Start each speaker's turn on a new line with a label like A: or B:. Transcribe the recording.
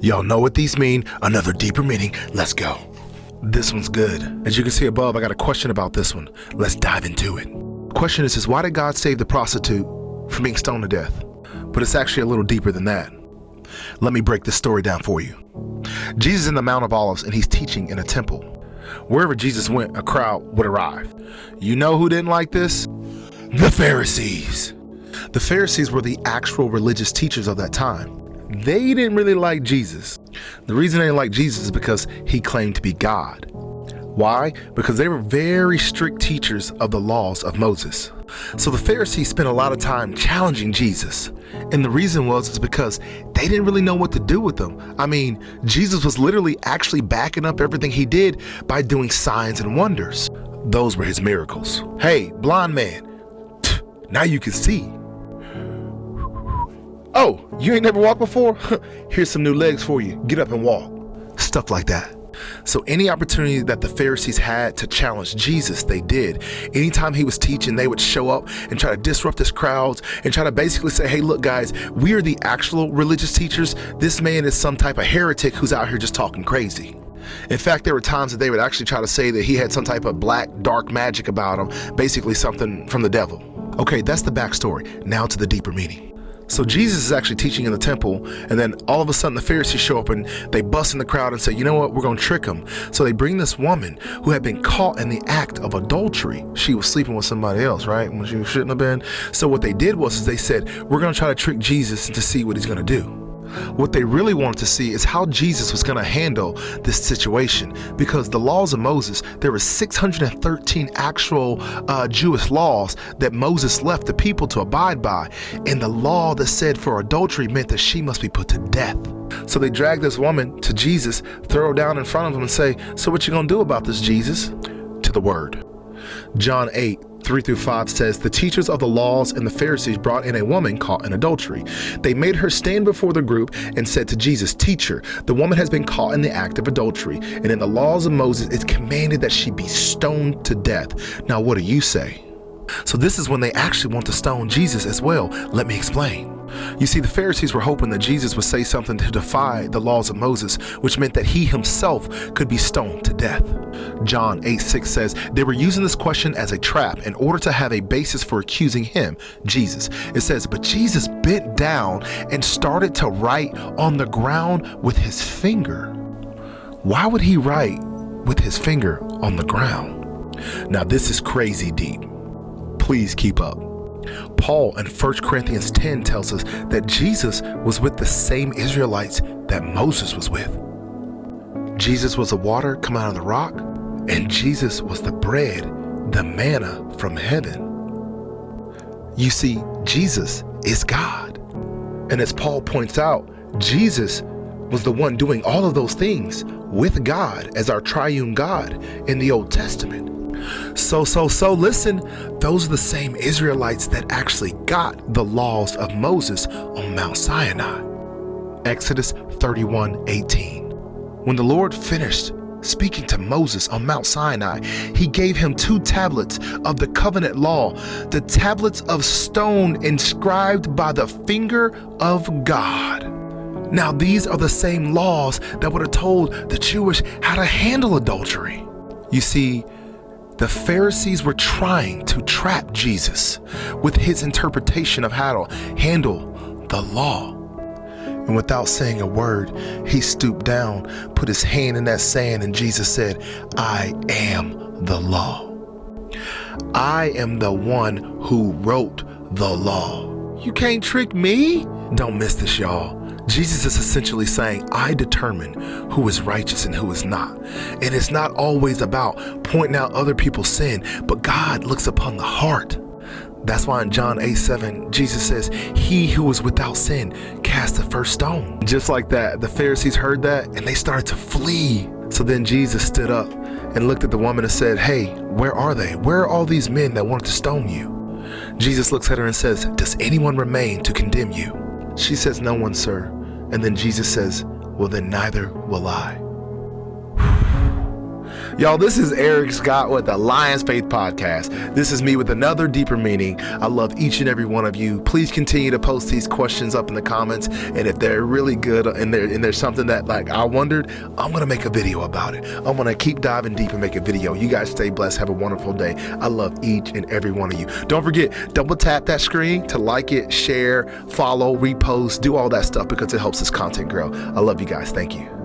A: Y'all know what these mean. Another deeper meaning. Let's go. This one's good. As you can see above, I got a question about this one. Let's dive into it. Question is why did God save the prostitute from being stoned to death? But it's actually a little deeper than that. Let me break this story down for you. Jesus is in the Mount of Olives and he's teaching in a temple. Wherever Jesus went, a crowd would arrive. You know who didn't like this? The Pharisees. The Pharisees were the actual religious teachers of that time. They didn't really like Jesus. The reason they didn't like Jesus is because he claimed to be God. Why? Because they were very strict teachers of the laws of Moses. So the Pharisees spent a lot of time challenging Jesus. And the reason was because they didn't really know what to do with him. I mean, Jesus was literally actually backing up everything he did by doing signs and wonders. Those were his miracles. Hey, blind man, now you can see. Oh, you ain't never walked before? Here's some new legs for you. Get up and walk. Stuff like that. So any opportunity that the Pharisees had to challenge Jesus, they did. Anytime he was teaching, they would show up and try to disrupt his crowds and try to basically say, hey, look, guys, we are the actual religious teachers. This man is some type of heretic who's out here just talking crazy. In fact, there were times that they would actually try to say that he had some type of black, dark magic about him, basically something from the devil. Okay, that's the backstory. Now to the deeper meaning. So Jesus is actually teaching in the temple, and then all of a sudden the Pharisees show up and they bust in the crowd and say, you know what, we're going to trick him. So they bring this woman who had been caught in the act of adultery. She was sleeping with somebody else, right? When she shouldn't have been. So what they did was they said, we're going to try to trick Jesus to see what he's going to do. What they really wanted to see is how Jesus was going to handle this situation, because the laws of Moses, there were 613 actual Jewish laws that Moses left the people to abide by. And the law that said for adultery meant that she must be put to death. So they dragged this woman to Jesus, throw her down in front of him and say, so what you going to do about this, Jesus? To the word. John 8:3-5 says, the teachers of the laws and the Pharisees brought in a woman caught in adultery. They made her stand before the group and said to Jesus, teacher, the woman has been caught in the act of adultery, and in the laws of Moses it's commanded that she be stoned to death. Now what do you say? So this is when they actually want to stone Jesus as well. Let me explain. You see, the Pharisees were hoping that Jesus would say something to defy the laws of Moses, which meant that he himself could be stoned to death. John 8:6 says they were using this question as a trap in order to have a basis for accusing him, Jesus. It says, but Jesus bent down and started to write on the ground with his finger. Why would he write with his finger on the ground? Now this is crazy deep. Please keep up. Paul in 1 Corinthians 10 tells us that Jesus was with the same Israelites that Moses was with. Jesus was the water coming out of the rock, and Jesus was the bread, the manna from heaven. You see, Jesus is God. And as Paul points out, Jesus was the one doing all of those things with God as our triune God in the Old Testament. So listen, those are the same Israelites that actually got the laws of Moses on Mount Sinai. Exodus 31:18. When the Lord finished speaking to Moses on Mount Sinai, he gave him 2 tablets of the covenant law, the tablets of stone inscribed by the finger of God. Now these are the same laws that would have told the Jewish how to handle adultery. You see, the Pharisees were trying to trap Jesus with his interpretation of how to handle the law. And without saying a word, he stooped down, put his hand in that sand, and Jesus said, I am the law. I am the one who wrote the law. You can't trick me. Don't miss this, y'all. Jesus is essentially saying, I determine who is righteous and who is not. And it's not always about pointing out other people's sin, but God looks upon the heart. That's why in John 8:7, Jesus says, he who is without sin cast the first stone. Just like that, the Pharisees heard that and they started to flee. So then Jesus stood up and looked at the woman and said, hey, where are they? Where are all these men that wanted to stone you? Jesus looks at her and says, does anyone remain to condemn you? She says, no one, sir. And then Jesus says, well, then neither will I. Y'all, this is Eric Scott with the Lions Faith Podcast. This is me with another deeper meaning. I love each and every one of you. Please continue to post these questions up in the comments. And if they're really good and there's something that like I wondered, I'm going to make a video about it. I'm going to keep diving deep and make a video. You guys stay blessed. Have a wonderful day. I love each and every one of you. Don't forget, double tap that screen to like it, share, follow, repost, do all that stuff because it helps this content grow. I love you guys. Thank you.